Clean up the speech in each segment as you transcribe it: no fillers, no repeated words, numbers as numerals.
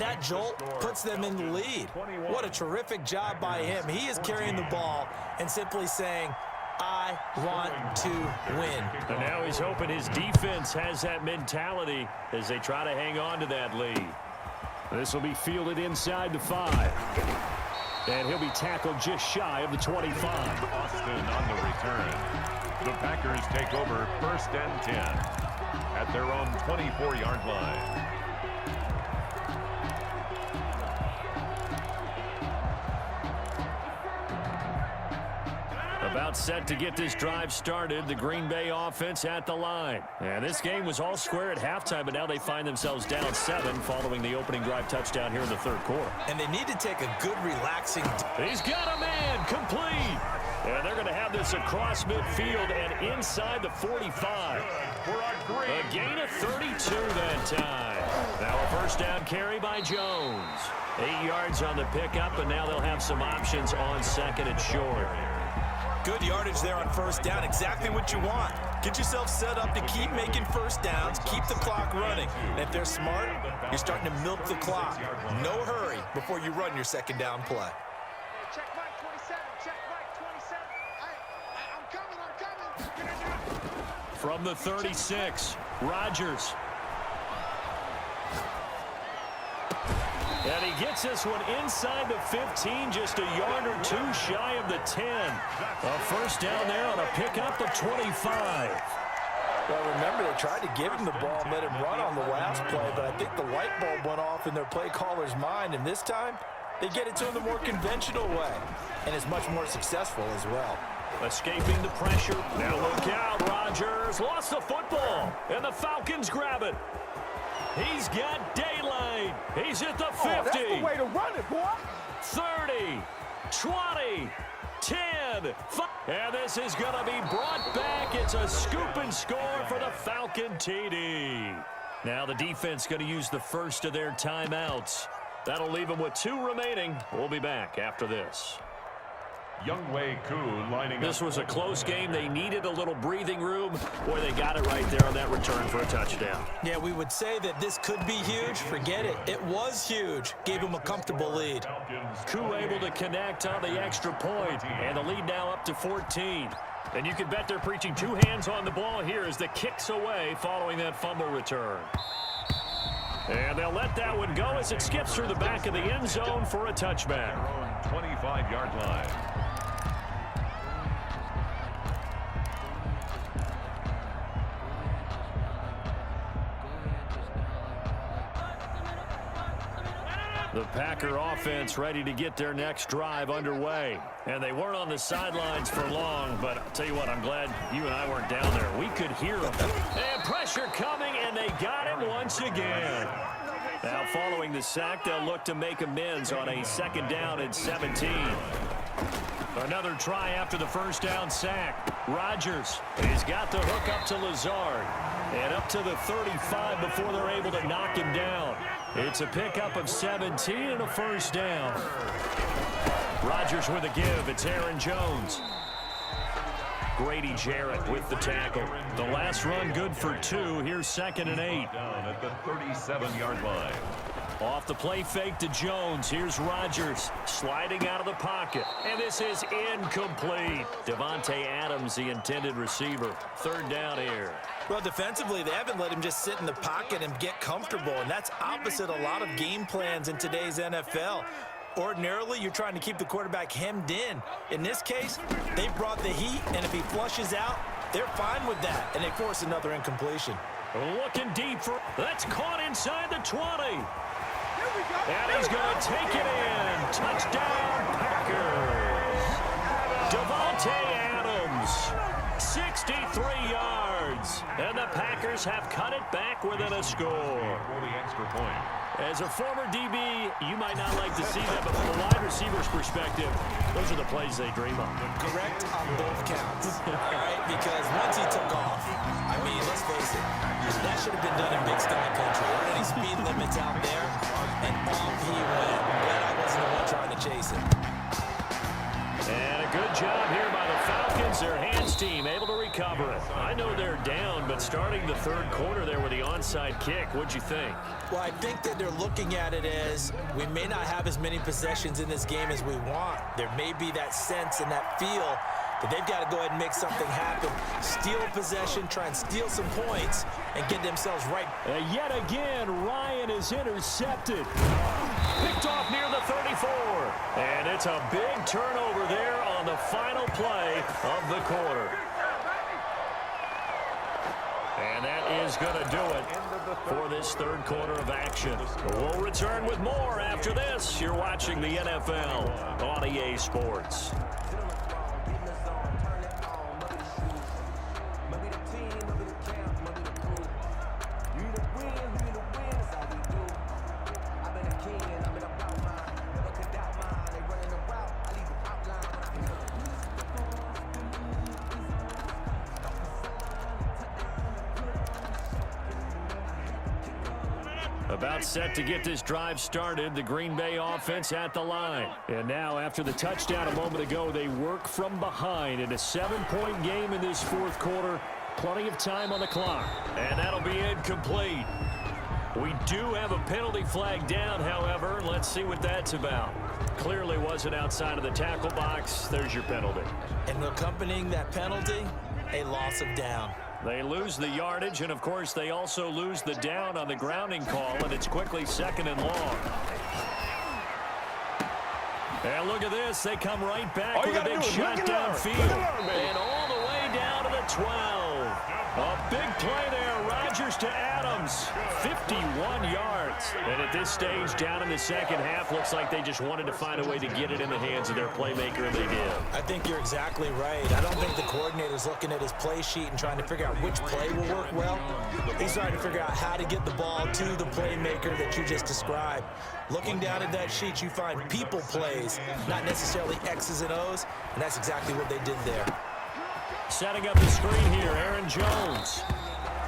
and that jolt puts them in the lead. What a terrific job by him. He is carrying the ball and simply saying, I want to win. And now he's hoping his defense has that mentality as they try to hang on to that lead. This will be fielded inside the 5. And he'll be tackled just shy of the 25. Austin on the return. The Packers take over 1st and 10 at their own 24-yard line. About set to get this drive started, the Green Bay offense at the line. And this game was all square at halftime, but now they find themselves down 7 following the opening drive touchdown here in the 3rd quarter. And they need to take a good, relaxing... He's got a man, complete. And they're going to have this across midfield and inside the 45. A gain of 32 that time. Now a first down carry by Jones. 8 yards on the pickup, and now they'll have some options on 2nd and short. Good yardage there on 1st down. Exactly what you want. Get yourself set up to keep making 1st downs, keep the clock running. And if they're smart, you're starting to milk the clock. No hurry before you run your 2nd down play. Check Mike 27. Check Mike 27. I'm coming. From the 36, Rodgers. And he gets this one inside the 15, just a yard or 2 shy of the 10. A first down there on a pickup of 25. Well, remember, they tried to give him the ball and let him run on the last play, but I think the light bulb went off in their play caller's mind, and this time, they get it to him the more conventional way, and it's much more successful as well. Escaping the pressure. Now look out, Rodgers lost the football, and the Falcons grab it. He's got daylight. He's at the 50. Oh, that's the way to run it, boy. 30, 20, 10, 5. And this is going to be brought back. It's a scoop and score for the Falcon TD. Now the defense going to use the first of their timeouts. That'll leave them with 2 remaining. We'll be back after this. Youngway Koo lining This up. was a close game. They needed a little breathing room. Boy, they got it right there on that return for a touchdown. Yeah, we would say that this could be huge. Forget it. It was huge. Gave him a comfortable lead. Koo able to connect on the extra point, and the lead now up to 14. And you can bet they're preaching 2 hands on the ball here as the kick's away following that fumble return. And they'll let that one go as it skips through the back of the end zone for a touchback. 25-yard line. The Packer offense ready to get their next drive underway. And they weren't on the sidelines for long, but I'll tell you what, I'm glad you and I weren't down there. We could hear them. And pressure coming, and they got him once again. Now following the sack, they'll look to make amends on a 2nd down and 17. Another try after the first down sack. Rodgers, he's got the hook up to Lazard. And up to the 35 before they're able to knock him down. It's a pickup of 17 and a first down. Rodgers with a give. It's Aaron Jones. Grady Jarrett with the tackle. The last run good for 2. Here's 2nd and 8. Down at the 37-yard line. Off the play fake to Jones. Here's Rodgers sliding out of the pocket. And this is incomplete. Devontae Adams, the intended receiver. 3rd down here. Well, defensively, they haven't let him just sit in the pocket and get comfortable, and that's opposite a lot of game plans in today's NFL. Ordinarily, you're trying to keep the quarterback hemmed in. In this case, they brought the heat, and if he flushes out, they're fine with that, and they force another incompletion. Looking deep for... That's caught inside the 20. And he's going to take it in. Touchdown, Packers. Devontae Adams, 63 yards. And the Packers have cut it back within a score. For the extra point. As a former DB, you might not like to see that, but from a wide receiver's perspective, those are the plays they dream of. Correct on both counts, all right? Because once he took off, I mean, let's face it, that should have been done in Big Sky Country. Already speed limits out there, and off he went. But I wasn't the one trying to chase him. And a good job here by the Falcons. Their hands team able to recover. recover it. I know they're down, but starting the third quarter there with the onside kick, what'd you think? Well, I think that they're looking at it as we may not have as many possessions in this game as we want. There may be that sense and that feel that they've got to go ahead and make something happen. Steal a possession, try and steal some points, and get themselves right. Yet again, Ryan is intercepted. Picked off near the 34. And it's a big turnover there on the final play of the quarter. And that is going to do it for this third quarter of action. We'll return with more after this. You're watching the NFL on EA Sports. About set to get this drive started, the Green Bay offense at the line. And now after the touchdown a moment ago, they work from behind in a 7-point game in this fourth quarter. Plenty of time on the clock. And that'll be incomplete. We do have a penalty flag down, however. Let's see what that's about. Clearly wasn't outside of the tackle box. There's your penalty. And accompanying that penalty, a loss of down. They lose the yardage, and of course they also lose the down on the grounding call, and it's quickly 2nd and long. And look at this. They come right back with a big shot downfield. And all the way down to the 12. A big play there. Rodgers to Adams. 51 yards. And at this stage, down in the second half, looks like they just wanted to find a way to get it in the hands of their playmaker, and they did. I think you're exactly right. I don't think the coordinator's looking at his play sheet and trying to figure out which play will work well. He's trying to figure out how to get the ball to the playmaker that you just described. Looking down at that sheet, you find people plays, not necessarily X's and O's, and that's exactly what they did there. Setting up the screen here, Aaron Jones.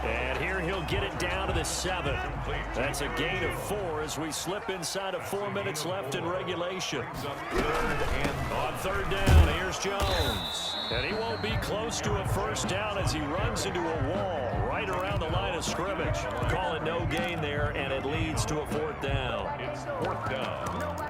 And here he'll get it down to the 7. That's a gain of 4 as we slip inside of 4 minutes left in regulation. On third down, here's Jones. And he won't be close to a first down as he runs into a wall right around the line of scrimmage. Call it no gain there, and it leads to a 4th down. It's 4th down.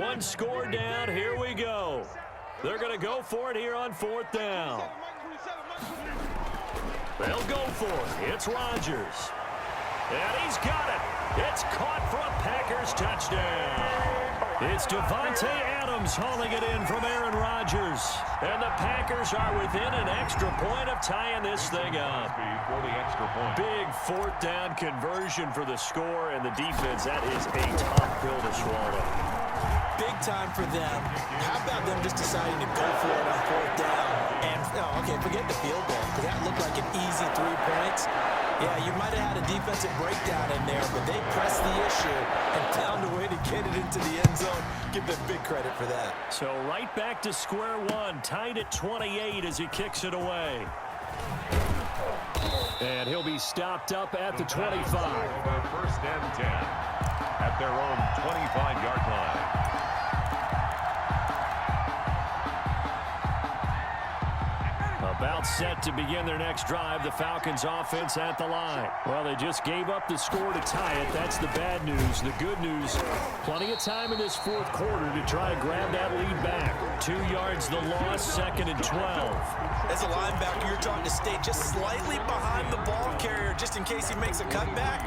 One score down. Here we go. They're going to go for it here on 4th down. They'll go for it. It's Rodgers. And he's got it. It's caught for a Packers touchdown. It's Devontae Adams hauling it in from Aaron Rodgers. And the Packers are within an extra point of tying this thing up. For the extra point. Big 4th down conversion for the score, and the defense, that is a tough pill to swallow. Big time for them. How about them just deciding to go for it on 4th down? And, okay, forget the field goal, because that looked like an easy 3 points. Yeah, you might have had a defensive breakdown in there, but they pressed the issue and found a way to get it into the end zone. Give them big credit for that. So right back to square one, tied at 28 as he kicks it away. And he'll be stopped up at the 25. 1st and 10 at their own 25-yard line. About set to begin their next drive, the Falcons offense at the line. Well, they just gave up the score to tie it. That's the bad news. The good news, plenty of time in this 4th quarter to try to grab that lead back. 2 yards the loss, 2nd and 12. As a linebacker, you're trying to stay just slightly behind the ball carrier just in case he makes a cutback.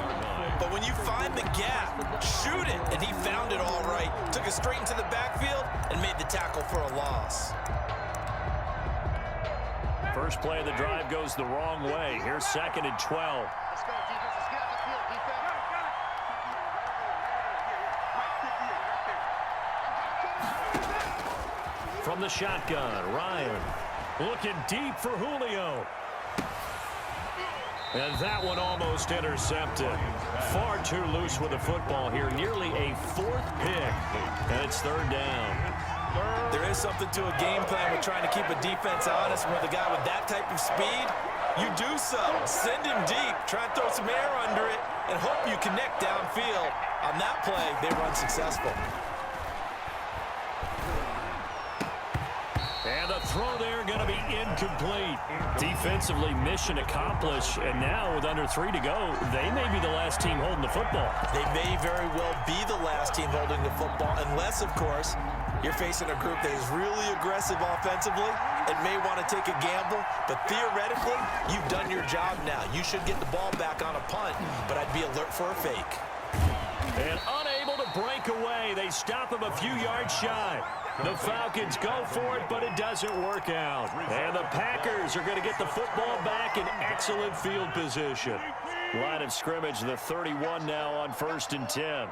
But when you find the gap, shoot it. And he found it all right. Took it straight into the backfield and made the tackle for a loss. First play of the drive goes the wrong way. Here's 2nd and 12. Let's go, defense. Let's get out the field, defense. From the shotgun, Ryan looking deep for Julio. And that one almost intercepted. Far too loose with the football here. Nearly a 4th pick. And it's 3rd down. There is something to a game plan with trying to keep a defense honest. When with a guy with that type of speed, you do so. Send him deep, try and throw some air under it, and hope you connect downfield. On that play, they run successful. And the throw there going to be incomplete. Defensively, mission accomplished. And now with under 3 to go, they may be the last team holding the football. They may very well be the last team holding the football, unless, of course, you're facing a group that is really aggressive offensively and may want to take a gamble. But theoretically, you've done your job now. You should get the ball back on a punt, but I'd be alert for a fake. And unable to break away. They stop him a few yards shy. The Falcons go for it, but it doesn't work out. And the Packers are going to get the football back in excellent field position. Line of scrimmage, the 31 now on 1st and 10.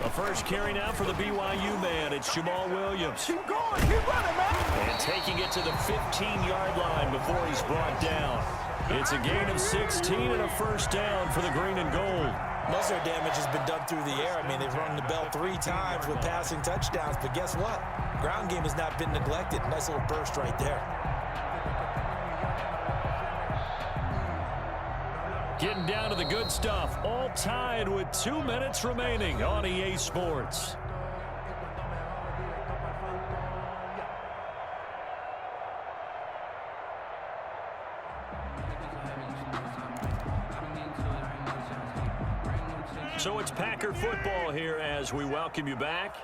A first carry now for the BYU man. It's Jamal Williams. Keep going. Keep running, man. And taking it to the 15-yard line before he's brought down. It's a gain of 16 and a first down for the green and gold. Most of their damage has been done through the air. I mean, they've rung the bell 3 times with passing touchdowns, but guess what? Ground game has not been neglected. Nice little burst right there. Getting down to the good stuff. All tied with 2 minutes remaining on EA Sports. So it's Packer football here as we welcome you back.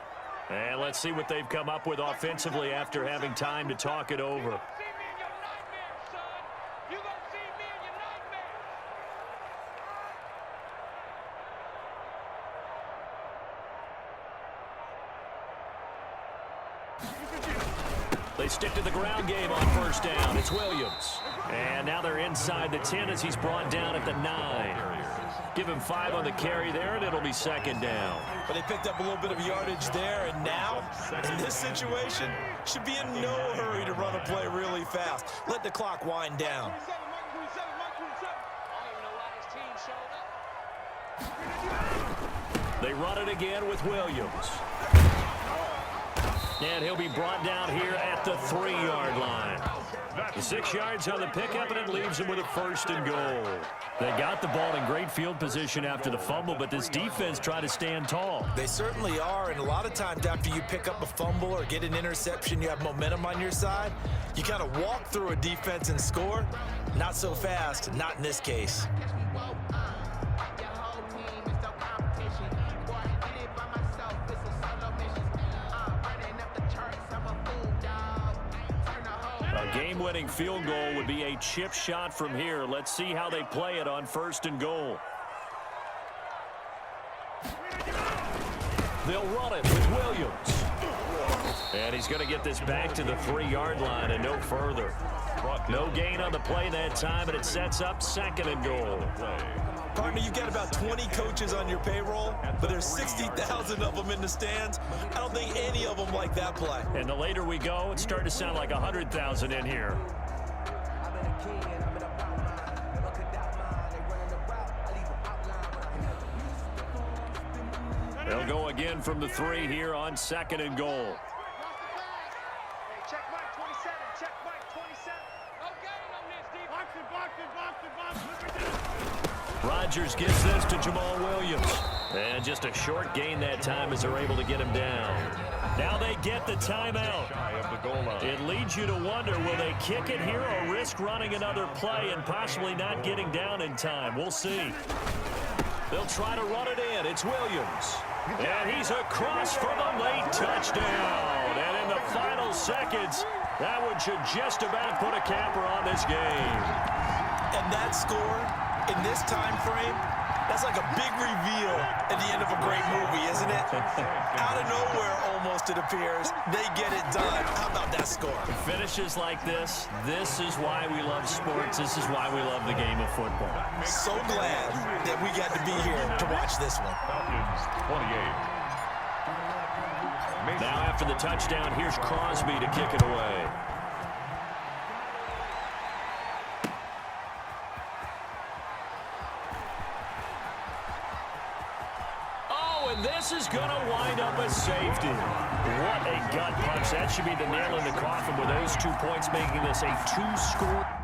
And let's see what they've come up with offensively after having time to talk it over. They stick to the ground game on first down. It's Williams. And now they're inside the 10 as he's brought down at the 9. Give him 5 on the carry there, and it'll be second down. But they picked up a little bit of yardage there, and now, in this situation, should be in no hurry to run a play really fast. Let the clock wind down. They run it again with Williams. And he'll be brought down here at the 3-yard line. 6 yards on the pickup, and it leaves him with a first and goal. They got the ball in great field position after the fumble, but this defense tried to stand tall. They certainly are, and a lot of times after you pick up a fumble or get an interception, you have momentum on your side. You kind of walk through a defense and score. Not so fast, not in this case. A game-winning field goal would be a chip shot from here. Let's see how they play it on first and goal. They'll run it with Williams. And he's going to get this back to the 3-yard line and no further. No gain on the play that time, and it sets up second and goal. Partner, you've got about 20 coaches on your payroll, but there's 60,000 of them in the stands. I don't think any of them like that play. And the later we go, it's starting to sound like 100,000 in here. They'll go again from the 3 here on second and goal. Check Mike 27. Check Mike 27. Okay, on this deep. Rodgers gives this to Jamal Williams. And just a short gain that time as they're able to get him down. Now they get the timeout. It leads you to wonder, will they kick it here or risk running another play and possibly not getting down in time? We'll see. They'll try to run it in. It's Williams. And he's across for the late touchdown. And in the final seconds, that one should just about put a capper on this game. And that score in this time frame, that's like a big reveal at the end of a great movie, isn't it? Out of nowhere, almost, it appears, they get it done. How about that score? Finishes like this is why we love sports. This is why we love the game of football. So glad that we got to be here to watch this one. Falcons 28. Now after the touchdown, here's Crosby to kick it away. And then this is going to wind up a safety. What a gut punch. That should be the nail in the coffin with those 2 points, making this a 2-score.